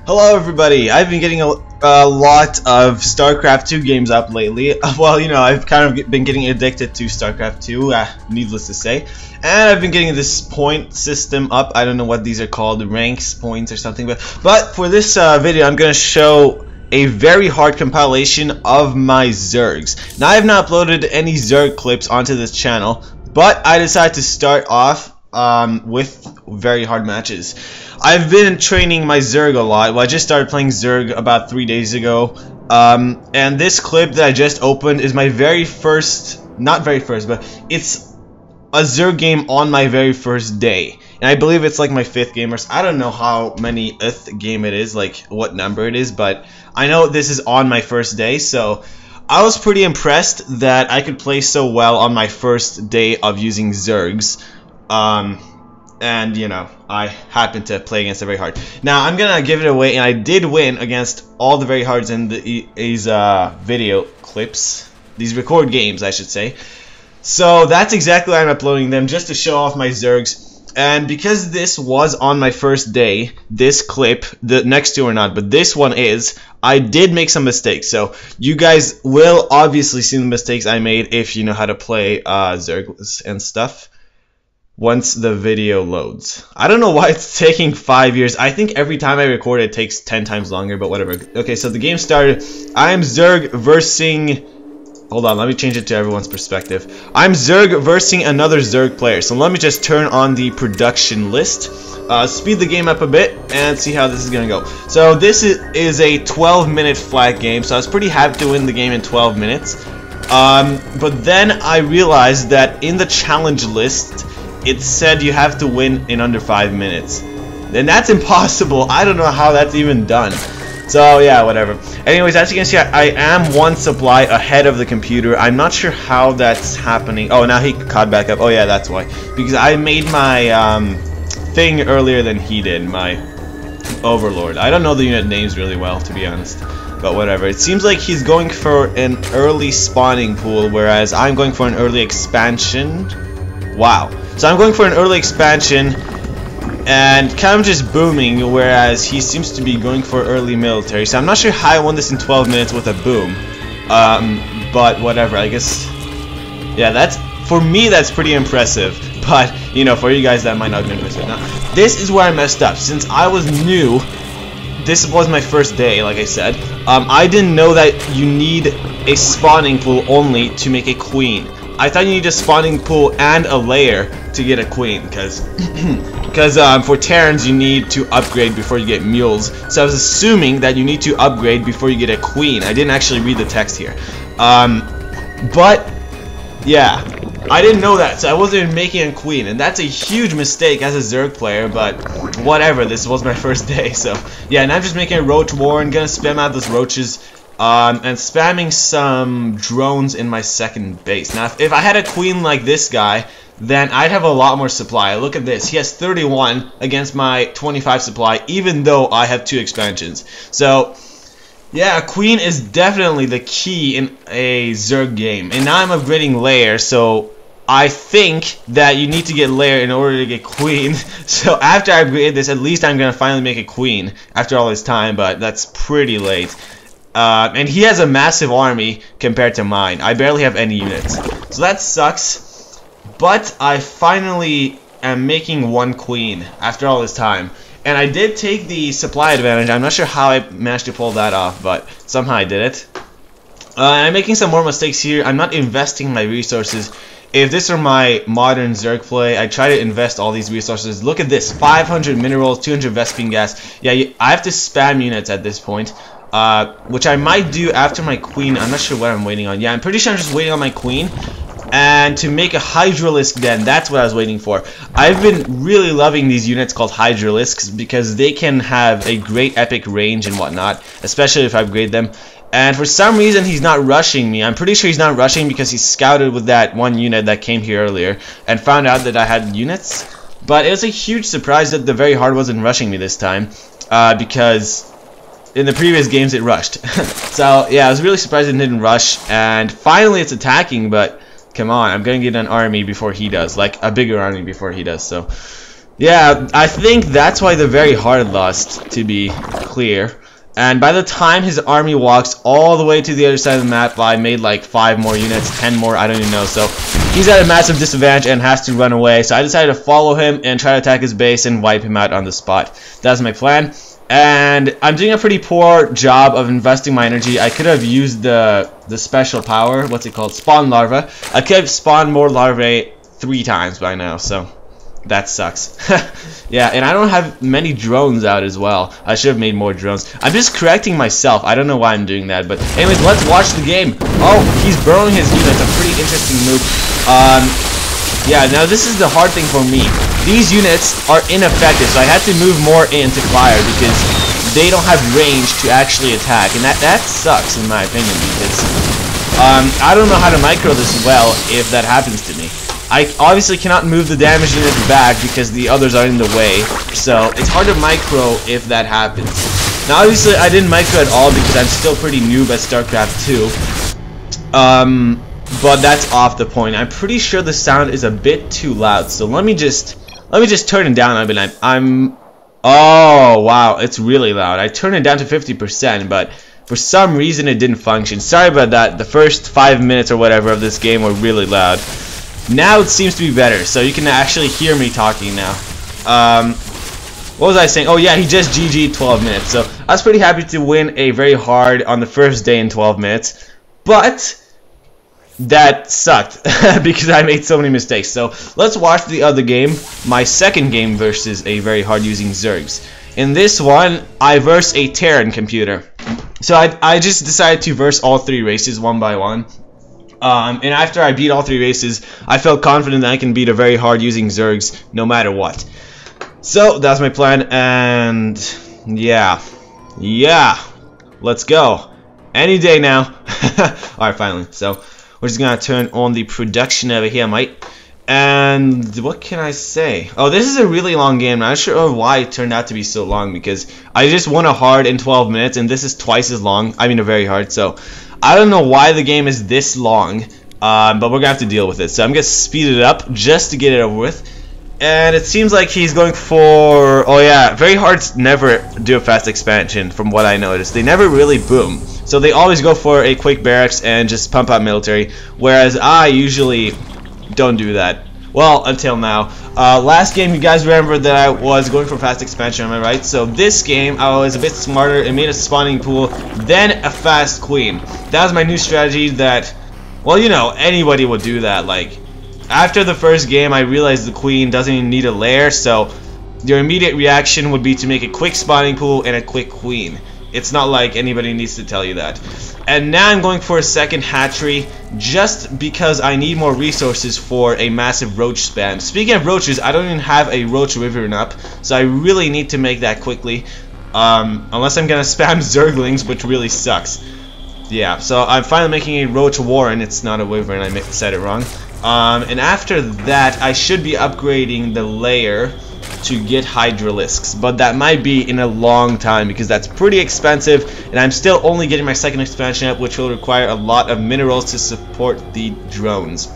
Hello everybody, I've been getting a lot of StarCraft 2 games up lately. Well, you know, I've kind of been getting addicted to StarCraft 2, needless to say. And I've been getting this point system up. I don't know what these are called, ranks, points or something. But for this video, I'm going to show a very hard compilation of my Zergs. Now, I have not uploaded any Zerg clips onto this channel, but I decided to start off with very hard matches. I've been training my Zerg a lot. Well, I just started playing Zerg about 3 days ago, and this clip that I just opened is my very first, not very first, but it's a Zerg game on my very first day. And I believe it's like my 5th game, or I don't know how many-th game it is, like what number it is, but I know this is on my first day, so I was pretty impressed that I could play so well on my first day of using Zergs. And you know, I happened to play against it very hard. Now I'm gonna give it away, and I did win against all the very hards in these video clips, these record games, I should say. So that's exactly why I'm uploading them, just to show off my Zergs. And because this was on my first day, this clip, the next two are not, but this one is, I did make some mistakes. So you guys will obviously see the mistakes I made if you know how to play Zergs and stuff once the video loads. I don't know why it's taking 5 years. I think every time I record it takes 10 times longer, but whatever. Okay, so the game started. I am Zerg versing... Hold on, let me change it to everyone's perspective. I'm Zerg versing another Zerg player. So let me just turn on the production list, speed the game up a bit, and see how this is gonna go. So this is a 12-minute flat game, so I was pretty happy to win the game in 12 minutes. But then I realized that in the challenge list, it said you have to win in under 5 minutes. And that's impossible. I don't know how that's even done. So yeah, whatever. Anyways, as you can see, I am one supply ahead of the computer. I'm not sure how that's happening. Oh, now he caught back up. Oh yeah, that's why. Because I made my thing earlier than he did, my overlord. I don't know the unit names really well, to be honest. But whatever. It seems like he's going for an early spawning pool, whereas I'm going for an early expansion. Wow. So I'm going for an early expansion and kind of just booming, whereas he seems to be going for early military. So I'm not sure how I won this in 12 minutes with a boom. But whatever, I guess. Yeah, that's, for me, that's pretty impressive. But, you know, for you guys, that might not be impressive. Now, this is where I messed up. Since I was new, this was my first day, like I said. I didn't know that you need a spawning pool only to make a queen. I thought you need a spawning pool and a layer to get a queen, because for Terrans you need to upgrade before you get mules. So I was assuming that you need to upgrade before you get a queen. I didn't actually read the text here. But yeah, I didn't know that, so I wasn't even making a queen, and that's a huge mistake as a Zerg player, but whatever, this was my first day, so yeah, and I'm just making a roach war and gonna spam out those roaches. And spamming some drones in my second base. Now, if I had a queen like this guy, then I'd have a lot more supply. Look at this. He has 31 against my 25 supply, even though I have 2 expansions. So, yeah, a queen is definitely the key in a Zerg game. And now I'm upgrading layer, so I think that you need to get layer in order to get queen. So after I upgrade this, at least I'm going to finally make a queen after all this time, but that's pretty late. And he has a massive army compared to mine. I barely have any units. So that sucks. But I finally am making 1 queen after all this time. And I did take the supply advantage. I'm not sure how I managed to pull that off, but somehow I did it. I'm making some more mistakes here. I'm not investing my resources. If this were my modern Zerg play, I try to invest all these resources. Look at this. 500 minerals, 200 Vespene gas. Yeah, I have to spam units at this point. Which I might do after my queen. I'm not sure what I'm waiting on. Yeah, I'm pretty sure I'm just waiting on my queen. And to make a Hydralisk den, that's what I was waiting for. I've been really loving these units called Hydralisks because they can have a great epic range and whatnot, especially if I upgrade them. And for some reason, he's not rushing me. I'm pretty sure he's not rushing because he scouted with that one unit that came here earlier and found out that I had units. But it was a huge surprise that the very hard wasn't rushing me this time, because in the previous games it rushed. So yeah, I was really surprised it didn't rush, and finally it's attacking, but come on, I'm gonna get an army before he does, like a bigger army before he does. So Yeah, I think that's why they're very hard lost, to be clear. And by the time his army walks all the way to the other side of the map, I made like 5 more units, 10 more, I don't even know. So he's at a massive disadvantage and has to run away. So I decided to follow him and try to attack his base and wipe him out on the spot. That's my plan. And I'm doing a pretty poor job of investing my energy. I could have used the special power, what's it called, spawn larva. I could have spawned more larvae 3 times by now, so that sucks. Yeah, and I don't have many drones out as well. I should have made more drones. I'm just correcting myself. I don't know why I'm doing that, but anyways, let's watch the game. Oh, he's burrowing his units. A pretty interesting move. Yeah, now this is the hard thing for me. These units are ineffective, so I had to move more into fire because they don't have range to actually attack, and that sucks in my opinion because I don't know how to micro this well if that happens to me. I obviously cannot move the damage units back because the others are in the way, so it's hard to micro if that happens. Now obviously I didn't micro at all because I'm still pretty noob at StarCraft 2. But that's off the point. I'm pretty sure the sound is a bit too loud, so let me just turn it down a bit. Oh wow, it's really loud. I turned it down to 50%, but for some reason it didn't function. Sorry about that. The first 5 minutes or whatever of this game were really loud. Now it seems to be better, so you can actually hear me talking now. What was I saying? Oh yeah, he just GG'd 12 minutes. So I was pretty happy to win a very hard on the first day in 12 minutes, but that sucked because I made so many mistakes. So let's watch the other game, my second game versus a very hard using Zergs. In this one, I verse a Terran computer. So I just decided to verse all 3 races one by one. And after I beat all 3 races, I felt confident that I can beat a very hard using Zergs no matter what. So that's my plan, and yeah, let's go. Any day now. Alright, finally. So we're just gonna turn on the production over here, mate. And what can I say? Oh, this is a really long game. I'm not sure why it turned out to be so long because I just won a hard in 12 minutes, and this is twice as long. I mean a very hard. So I don't know why the game is this long, but we're gonna have to deal with it. So I'm gonna speed it up just to get it over with. And it seems like he's going for, oh yeah, very hards never do a fast expansion from what I noticed. They never really boom. So they always go for a quick barracks and just pump out military, whereas I usually don't do that. Well, until now. Last game, you guys remember that I was going for fast expansion, am I right? So this game, I was a bit smarter and made a spawning pool, then a fast queen. That was my new strategy that, well, you know, anybody would do that. Like, after the first game, I realized the queen doesn't even need a lair, so your immediate reaction would be to make a quick spawning pool and a quick queen. It's not like anybody needs to tell you that. And now I'm going for a second hatchery just because I need more resources for a massive roach spam. Speaking of roaches, I don't even have a roach wyvern up, so I really need to make that quickly. Unless I'm gonna spam zerglings, which really sucks. Yeah, so I'm finally making a roach warren. It's not a wyvern, I said it wrong. And after that, I should be upgrading the layer to get hydralisks, but that might be in a long time because that's pretty expensive, and I'm still only getting my second expansion up, which will require a lot of minerals to support the drones.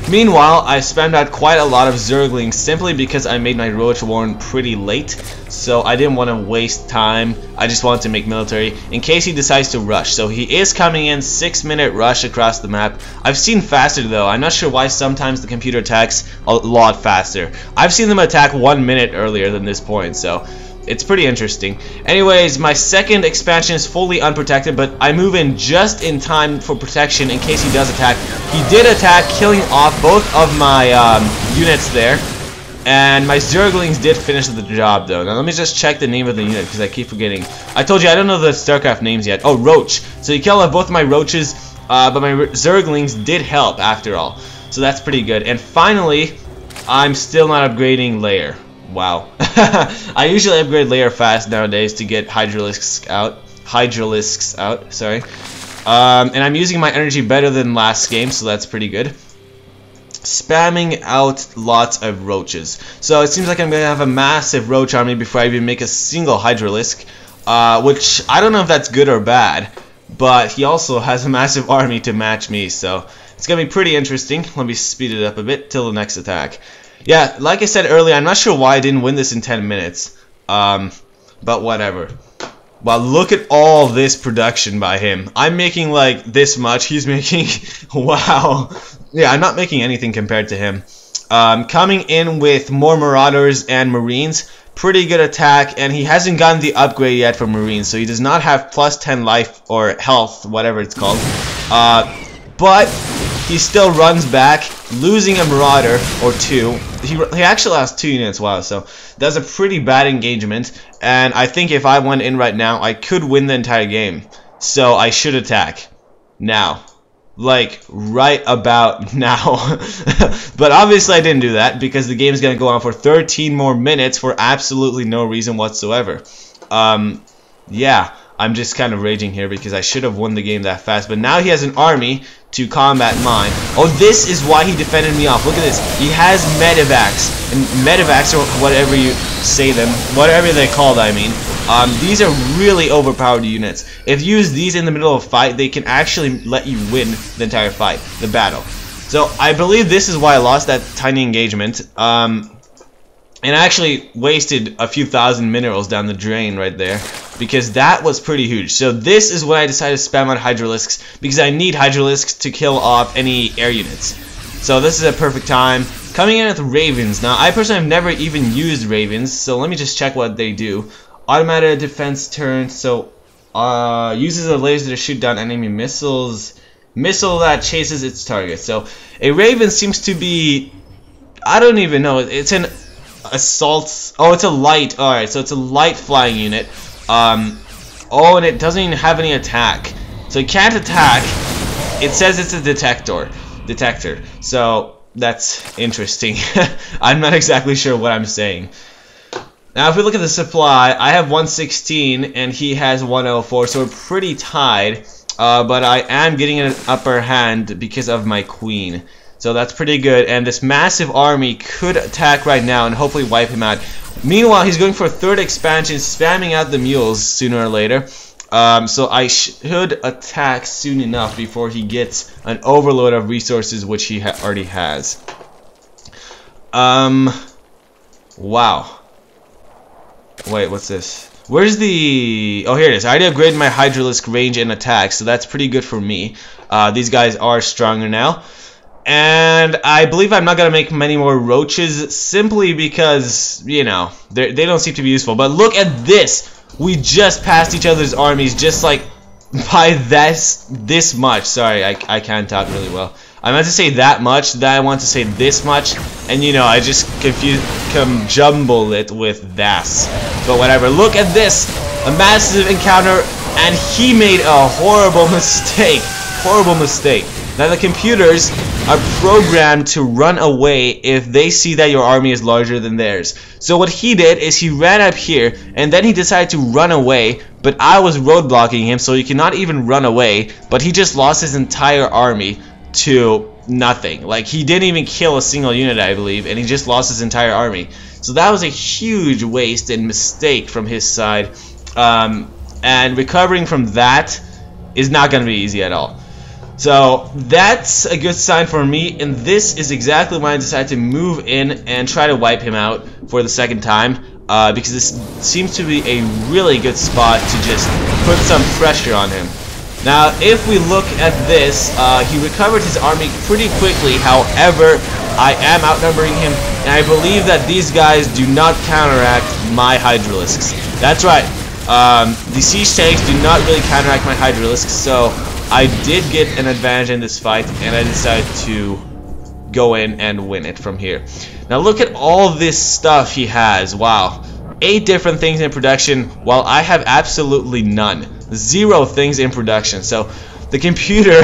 Meanwhile, I spammed out quite a lot of zerglings simply because I made my roach warren pretty late, so I didn't want to waste time. I just wanted to make military in case he decides to rush. So he is coming in, 6-minute rush across the map. I've seen faster though. I'm not sure why sometimes the computer attacks a lot faster. I've seen them attack 1 minute earlier than this point, so it's pretty interesting. Anyways, my second expansion is fully unprotected, but I move in just in time for protection in case he does attack. He did attack, killing off both of my units there, and my zerglings did finish the job though. Now let me just check the name of the unit because I keep forgetting. I told you I don't know the StarCraft names yet. Oh, roach. So he killed off both of my roaches, but my zerglings did help after all. So that's pretty good. And finally, I'm still not upgrading layer. Wow. I usually upgrade layer fast nowadays to get hydralisks out. Sorry. And I'm using my energy better than last game, so that's pretty good. Spamming out lots of roaches. So it seems like I'm gonna have a massive roach army before I even make a single hydralisk, which I don't know if that's good or bad, but he also has a massive army to match me, so it's gonna be pretty interesting. Let me speed it up a bit till the next attack. yeah, like I said earlier, I'm not sure why I didn't win this in 10 minutes. But whatever. Well, look at all this production by him. I'm making like this much. He's making, wow. Yeah, I'm not making anything compared to him. Coming in with more Marauders and Marines. Pretty good attack, and he hasn't gotten the upgrade yet for Marines, so he does not have plus 10 life or health, whatever it's called. But he still runs back, losing a Marauder or two. He actually lost 2 units, wow, so that's a pretty bad engagement. And I think if I went in right now, I could win the entire game. So I should attack now. Like, right about now. But obviously I didn't do that because the game's gonna go on for 13 more minutes for absolutely no reason whatsoever. Yeah, I'm just kind of raging here because I should have won the game that fast. But now he has an army to combat mine. Oh, this is why he defended me off. Look at this. He has medevacs. And medevacs, or whatever you say them, whatever they're called, I mean. These are really overpowered units. If you use these in the middle of a fight, they can actually let you win the entire fight, the battle. So I believe this is why I lost that tiny engagement. And I actually wasted a few thousand minerals down the drain right there, because that was pretty huge. So this is when I decided to spam on Hydralisks, because I need Hydralisks to kill off any air units. So this is a perfect time. Coming in with Ravens. Now, I personally have never even used Ravens, so let me just check what they do. Automated defense turn, so uses a laser to shoot down enemy missiles. Missile that chases its target. So a Raven seems to be, I don't even know, it's an assault, oh, it's a light, alright, so it's a light flying unit. Oh, and it doesn't even have any attack, so it can't attack. It says it's a detector, so that's interesting. I'm not exactly sure what I'm saying. Now if we look at the supply, I have 116 and he has 104, so we're pretty tied, but I am getting an upper hand because of my queen. So that's pretty good, and this massive army could attack right now and hopefully wipe him out. Meanwhile, he's going for a third expansion, spamming out the mules sooner or later. So I should attack soon enough before he gets an overload of resources, which he already has. Wow. Wait, what's this? Where's the... oh, here it is. I already upgraded my Hydralisk range and attack, so that's pretty good for me. These guys are stronger now. And I believe I'm not going to make many more roaches simply because, you know, they don't seem to be useful. But look at this! We just passed each other's armies just like by this much. Sorry, I can't talk really well. I meant to say that much, then I want to say this much, and you know, I just jumble it with das. But whatever, look at this! A massive encounter, and he made a horrible mistake. Horrible mistake. Now the computers are programmed to run away if they see that your army is larger than theirs. So what he did is he ran up here and then he decided to run away, but I was roadblocking him, so he cannot even run away, but he just lost his entire army to nothing. Like, he didn't even kill a single unit, I believe, and he just lost his entire army. So that was a huge waste and mistake from his side, and recovering from that is not going to be easy at all. So that's a good sign for me, and this is exactly when I decided to move in and try to wipe him out for the second time, because this seems to be a really good spot to just put some pressure on him. Now if we look at this, he recovered his army pretty quickly. However, I am outnumbering him, and I believe that these guys do not counteract my Hydralisks. That's right, the siege tanks do not really counteract my Hydralisks, so I did get an advantage in this fight, and I decided to go in and win it from here. Now look at all this stuff he has. Wow. 8 different things in production, while I have absolutely none. 0 things in production. So the computer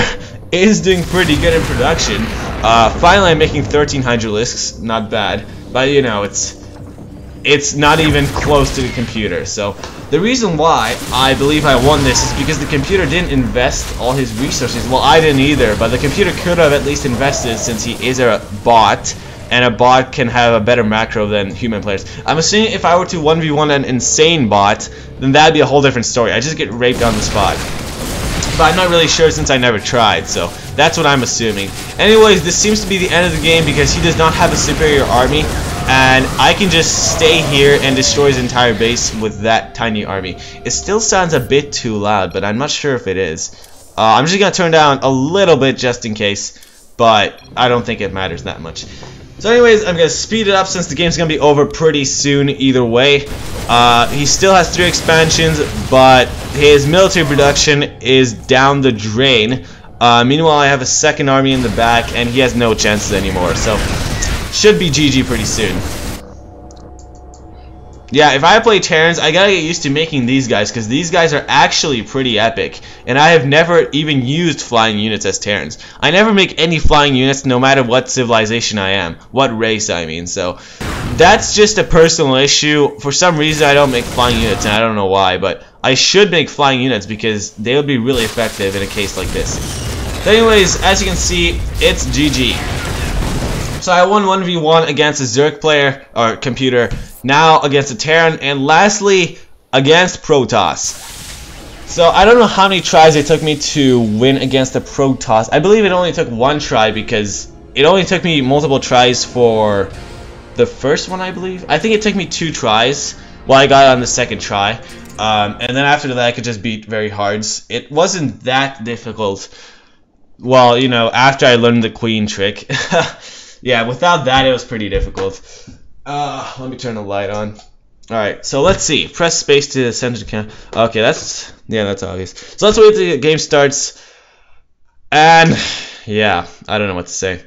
is doing pretty good in production. Finally I'm making 13 Hydralisks. Not bad. But you know, it's not even close to the computer. So the reason why I believe I won this is because the computer didn't invest all his resources. Well, I didn't either, but the computer could have at least invested, since he is a bot, and a bot can have a better macro than human players. I'm assuming if I were to 1v1 an insane bot, then that'd be a whole different story. I just get raped on the spot. but I'm not really sure since I never tried, so that's what I'm assuming. Anyways, this seems to be the end of the game because he does not have a superior army, and I can just stay here and destroy his entire base with that tiny army. It still sounds a bit too loud, but I'm not sure if it is. I'm just gonna turn down a little bit just in case, but I don't think it matters that much. So anyways, I'm gonna speed it up since the game's gonna be over pretty soon either way. He still has 3 expansions, but his military production is down the drain. Meanwhile, I have a second army in the back, and he has no chances anymore. So should be GG pretty soon. Yeah, if I play Terrans, I gotta get used to making these guys, because these guys are actually pretty epic. And I have never even used flying units as Terrans. I never make any flying units no matter what civilization I am. What race, I mean. So that's just a personal issue. For some reason, I don't make flying units, and I don't know why. But I should make flying units, because they would be really effective in a case like this. So anyways, as you can see, it's GG. So I won 1v1 against a Zerg player, or computer, now against a Terran, and lastly, against Protoss. So I don't know how many tries it took me to win against the Protoss. I believe it only took 1 try, because it only took me multiple tries for the first one, I believe. I think it took me 2 tries, while I got it on the 2nd try. And then after that, I could just beat very hards. It wasn't that difficult. Well, you know, after I learned the queen trick. Yeah, without that, it was pretty difficult. Let me turn the light on. Alright, so let's see. Press space to send to camera. Okay, that's obvious. So let's wait till the game starts. And, yeah, I don't know what to say.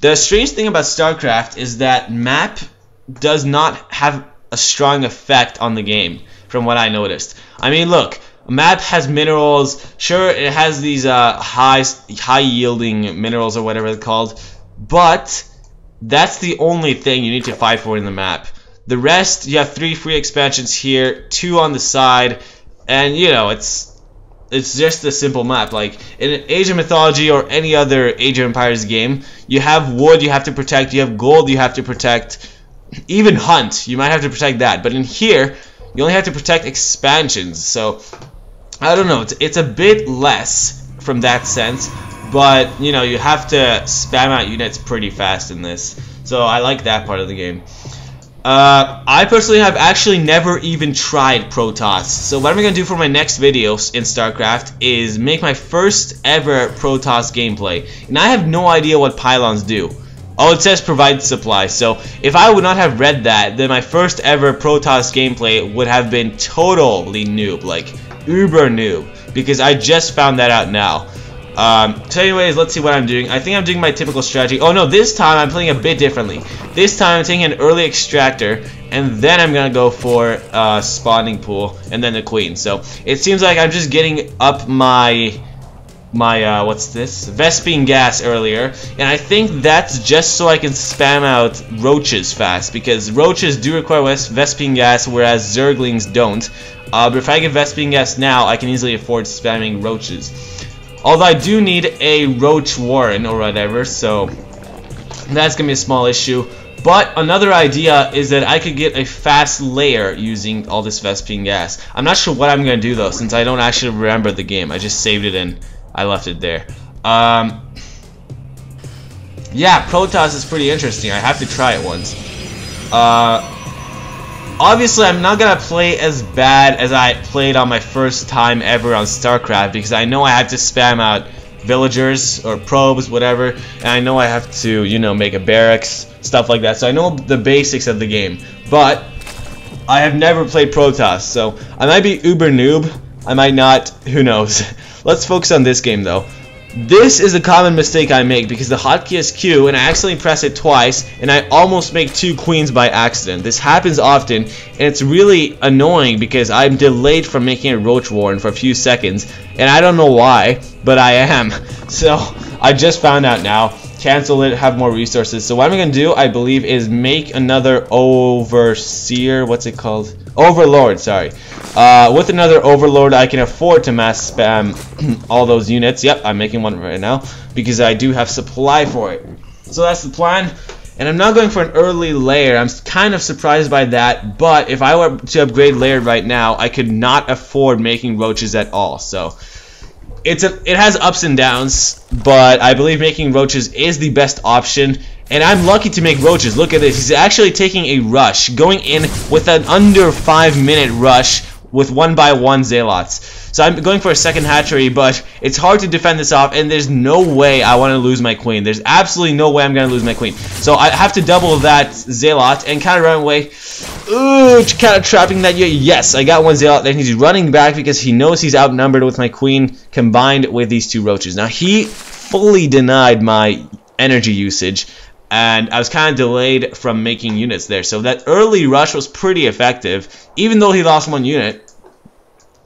The strange thing about StarCraft is that map does not have a strong effect on the game, from what I noticed. I mean, look. A map has minerals. Sure, it has these high-yielding minerals or whatever they're called. But that's the only thing you need to fight for in the map. The rest, you have 3 free expansions here, 2 on the side, and you know, it's just a simple map. Like in Age of Mythology or any other Age of Empires game, you have wood you have to protect, you have gold you have to protect, even hunt, you might have to protect that. But in here, you only have to protect expansions, so I don't know, it's a bit less from that sense. But, you know, you have to spam out units pretty fast in this. So I like that part of the game. I personally have actually never even tried Protoss. So what I'm going to do for my next videos in StarCraft is make my first ever Protoss gameplay. And I have no idea what pylons do. Oh, it says provide supply. So if I would not have read that, then my first ever Protoss gameplay would have been totally noob. Like, uber noob. Because I just found that out now. So anyways, let's see what I'm doing. I think I'm doing my typical strategy. Oh no, this time I'm playing a bit differently. This time I'm taking an early extractor, and then I'm gonna go for spawning pool, and then the queen. So it seems like I'm just getting up my what's this? Vespene gas earlier, and I think that's just so I can spam out roaches fast, because roaches do require Vespene gas, whereas Zerglings don't. But if I get Vespene gas now, I can easily afford spamming roaches. Although I do need a roach warren or whatever, so that's gonna be a small issue. But another idea is that I could get a fast layer using all this Vespene gas. I'm not sure what I'm gonna do though, since I don't actually remember the game. I just saved it and I left it there. Yeah, Protoss is pretty interesting. I have to try it once. Obviously, I'm not gonna play as bad as I played on my first time ever on StarCraft, because I know I have to spam out villagers or probes, whatever, and I know I have to, you know, make a barracks, stuff like that. So I know the basics of the game, but I have never played Protoss, so I might be uber noob, I might not, who knows. Let's focus on this game though. This is a common mistake I make, because the hotkey is Q and I accidentally press it twice and I almost make 2 queens by accident. This happens often and it's really annoying because I'm delayed from making a roach warren for a few seconds and I don't know why, but I am. So I just found out now. Cancel it, have more resources. So what I'm going to do, I believe, is make another overseer, what's it called? Overlord, sorry. With another overlord, I can afford to mass spam all those units. Yep, I'm making one right now because I do have supply for it. So that's the plan. And I'm not going for an early layer. I'm kind of surprised by that, but if I were to upgrade layer right now, I could not afford making roaches at all. So it has ups and downs, but I believe making roaches is the best option. And I'm lucky to make roaches. Look at this. He's actually taking a rush, going in with an under 5-minute rush with 1x1 zealots. So I'm going for a second hatchery, but it's hard to defend this off, and there's no way I want to lose my queen. There's absolutely no way I'm going to lose my queen. So I have to double that zealot and kind of run away. Ooh, kind of trapping that. Yes, I got one zealot. Then he's running back because he knows he's outnumbered with my queen combined with these two roaches. Now, he fully denied my energy usage, and I was kind of delayed from making units there. So that early rush was pretty effective. Even though he lost one unit,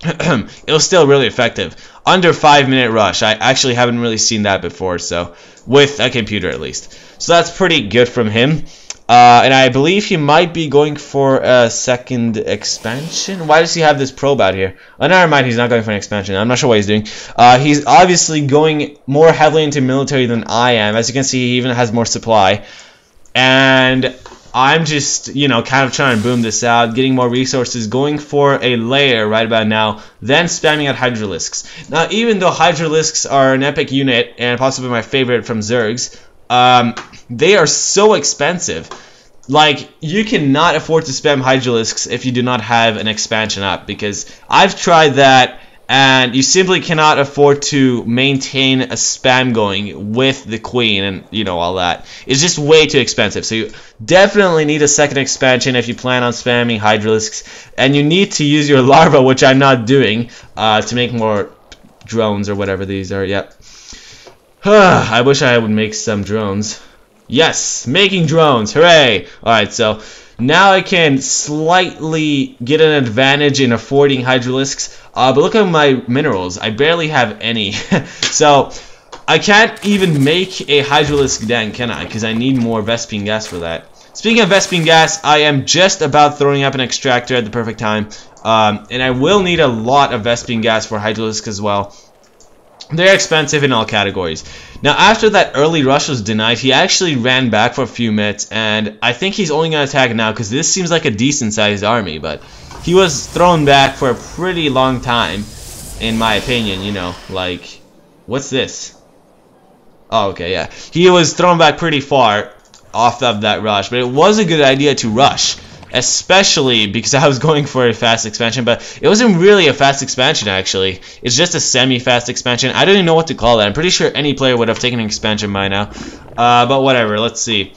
it was still really effective. Under 5-minute rush. I actually haven't really seen that before, so with a computer at least. So that's pretty good from him. And I believe he might be going for a second expansion. Why does he have this probe out here? Oh, never mind, he's not going for an expansion. I'm not sure what he's doing. He's obviously going more heavily into military than I am. As you can see, he even has more supply. And I'm just, you know, kind of trying to boom this out, getting more resources, going for a layer right about now, then spamming at Hydralisks. Now, even though Hydralisks are an epic unit, and possibly my favorite from Zergs, they are so expensive. Like, you cannot afford to spam Hydralisks if you do not have an expansion up, because I've tried that, and you simply cannot afford to maintain a spam going with the queen and, you know, all that. It's just way too expensive. So you definitely need a second expansion if you plan on spamming Hydralisks. And you need to use your larva, which I'm not doing, to make more drones or whatever these are. Yep. I wish I would make some drones. Yes, making drones. Hooray! Alright, so now I can slightly get an advantage in affording Hydralisks. But look at my minerals. I barely have any. So I can't even make a Hydralisk den, can I? Because I need more Vespene gas for that. Speaking of Vespene gas, I am just about throwing up an extractor at the perfect time. And I will need a lot of Vespene gas for Hydralisk as well. They're expensive in all categories. Now, after that early rush was denied, he actually ran back for a few minutes, and I think he's only going to attack now because this seems like a decent-sized army, but he was thrown back for a pretty long time, in my opinion, you know, like, what's this? Oh, okay, yeah. He was thrown back pretty far off of that rush, but it was a good idea to rush. Especially because I was going for a fast expansion, but it wasn't really a fast expansion actually. It's just a semi-fast expansion. I don't even know what to call that. I'm pretty sure any player would have taken an expansion by now. But whatever, let's see.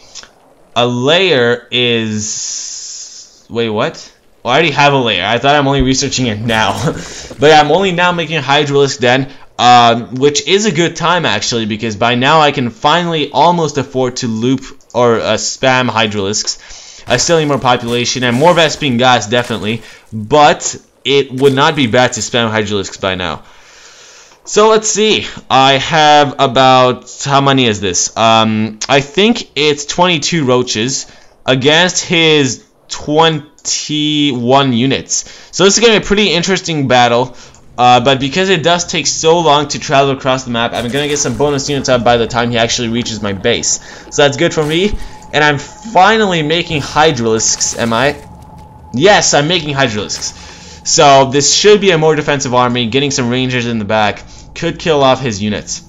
A layer is... Wait, what? Well, I already have a layer. I thought I'm only researching it now. But I'm only now making a Hydralisk den, which is a good time actually, because by now I can finally almost afford to loop or spam Hydralisks. I still need more population and more Vespene gas, definitely, but it would not be bad to spam Hydralisks by now. So let's see. I have about, how many is this? I think it's 22 roaches against his 21 units. So this is going to be a pretty interesting battle, but because it does take so long to travel across the map, I'm going to get some bonus units up by the time he actually reaches my base. So that's good for me. And I'm finally making Hydralisks, am I? Yes, I'm making Hydralisks. So this should be a more defensive army. Getting some rangers in the back could kill off his units.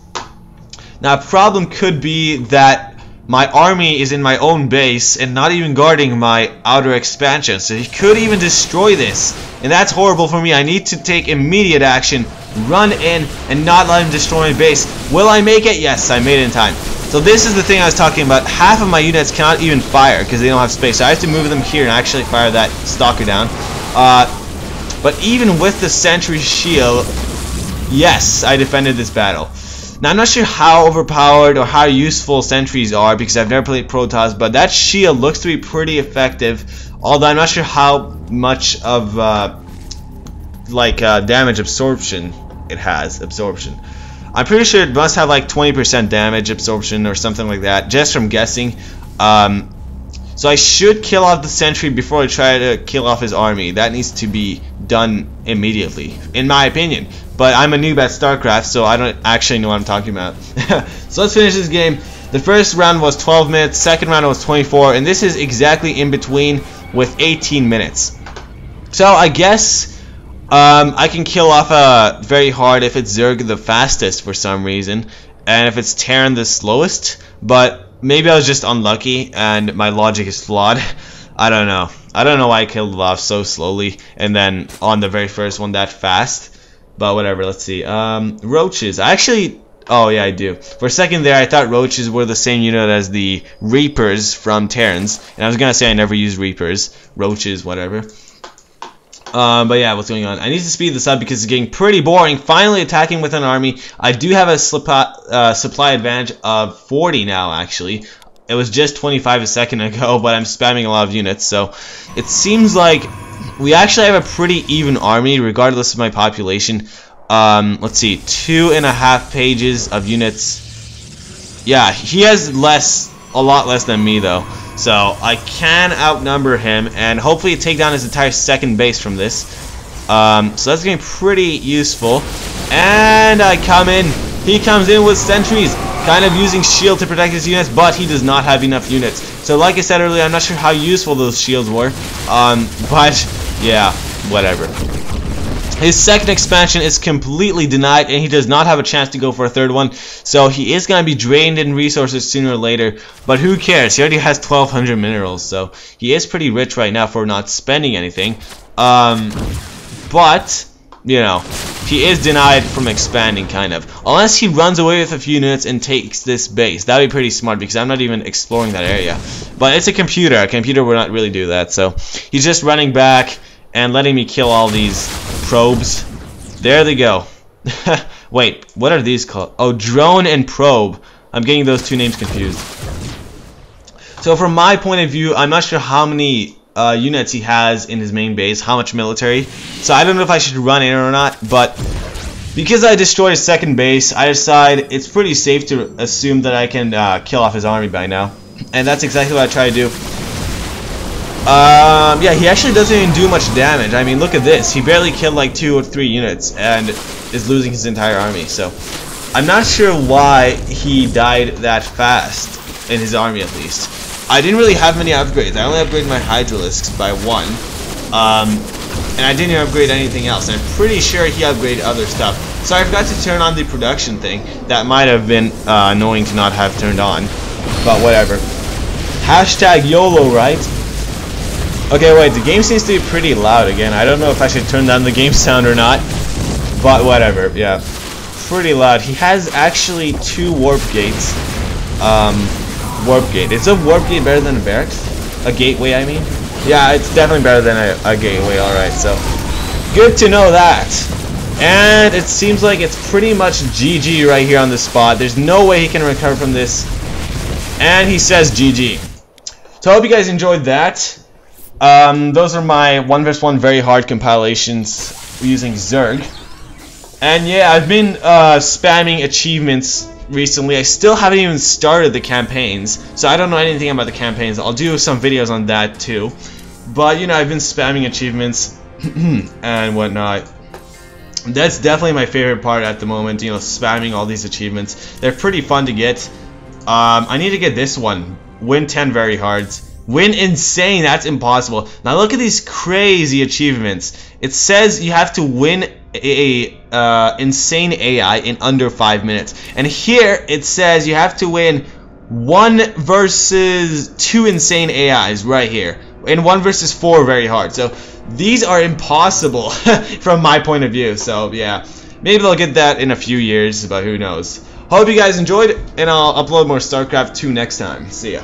Now, a problem could be that my army is in my own base and not even guarding my outer expansion. So he could even destroy this. And that's horrible for me. I need to take immediate action, run in, and not let him destroy my base. Will I make it? Yes, I made it in time. So this is the thing I was talking about. Half of my units cannot even fire because they don't have space. So I have to move them here and actually fire that stalker down. But even with the sentry shield, yes, I defended this battle. Now I'm not sure how overpowered or how useful sentries are because I've never played Protoss, but that shield looks to be pretty effective. Although I'm not sure how much of damage absorption it has. I'm pretty sure it must have like 20% damage absorption or something like that, just from guessing. So I should kill off the sentry before I try to kill off his army. That needs to be done immediately, in my opinion. But I'm a noob at StarCraft, so I don't actually know what I'm talking about. So let's finish this game. The first round was 12 minutes, second round was 24, and this is exactly in between with 18 minutes. So I guess I can kill off very hard if it's Zerg the fastest for some reason, and if it's Terran the slowest, but maybe I was just unlucky and my logic is flawed. I don't know. I don't know why I killed it off so slowly and then on the very first one that fast, but whatever. Let's see. Roaches. Oh yeah, I do. For a second there, I thought roaches were the same unit as the Reapers from Terrans, and I was gonna say I never use Reapers, roaches, whatever. But yeah, what's going on? I need to speed this up because it's getting pretty boring. Finally attacking with an army. I do have a supply advantage of 40 now, actually. It was just 25 a second ago, but I'm spamming a lot of units, so it seems like we actually have a pretty even army, regardless of my population. Let's see, 2.5 pages of units. Yeah, he has a lot less than me though, so I can outnumber him and hopefully take down his entire second base from this. So that's getting pretty useful. And I come in. He comes in with sentries, kind of using shield to protect his units, but he does not have enough units. So like I said earlier, I'm not sure how useful those shields were, but yeah, whatever. His second expansion is completely denied, and he does not have a chance to go for a third one, so he is going to be drained in resources sooner or later, but who cares? He already has 1,200 minerals, so he is pretty rich right now for not spending anything. But, you know, he is denied from expanding, kind of. Unless he runs away with a few units and takes this base. That would be pretty smart, because I'm not even exploring that area. But it's a computer. A computer would not really do that, so he's just running back and letting me kill all these probes. There they go. Wait, what are these called? Oh, drone and probe. I'm getting those two names confused. So from my point of view, I'm not sure how many units he has in his main base, how much military. So I don't know if I should run in or not, but because I destroyed his second base, I decide it's pretty safe to assume that I can kill off his army by now. And that's exactly what I try to do. Yeah, he actually doesn't even do much damage. I mean, look at this. He barely killed like 2 or 3 units and is losing his entire army. So, I'm not sure why he died that fast in his army, at least. I didn't really have many upgrades. I only upgraded my Hydralisks by 1. And I didn't upgrade anything else. And I'm pretty sure he upgraded other stuff. So I forgot to turn on the production thing. That might have been annoying to not have turned on. But whatever. Hashtag YOLO, right? Okay, wait, the game seems to be pretty loud again. I don't know if I should turn down the game sound or not, but whatever, yeah. Pretty loud. He has actually 2 warp gates. Warp gate. Is a warp gate better than a barracks? A gateway, I mean? Yeah, it's definitely better than a gateway, alright, so. Good to know that. And it seems like it's pretty much GG right here on the spot. There's no way he can recover from this. And he says GG. So I hope you guys enjoyed that. Those are my 1 vs 1 very hard compilations using Zerg. And yeah, I've been spamming achievements recently. I still haven't even started the campaigns, so I don't know anything about the campaigns. I'll do some videos on that too. But you know, I've been spamming achievements and whatnot. That's definitely my favorite part at the moment, you know, spamming all these achievements. They're pretty fun to get. I need to get this one. Win 10 very hards. Win insane, that's impossible. Now look at these crazy achievements. It says you have to win a insane AI in under 5 minutes. And here it says you have to win 1 versus 2 insane AIs right here. And 1 versus 4 very hard. So these are impossible from my point of view. So yeah, maybe they'll get that in a few years, but who knows. Hope you guys enjoyed, and I'll upload more StarCraft 2 next time. See ya.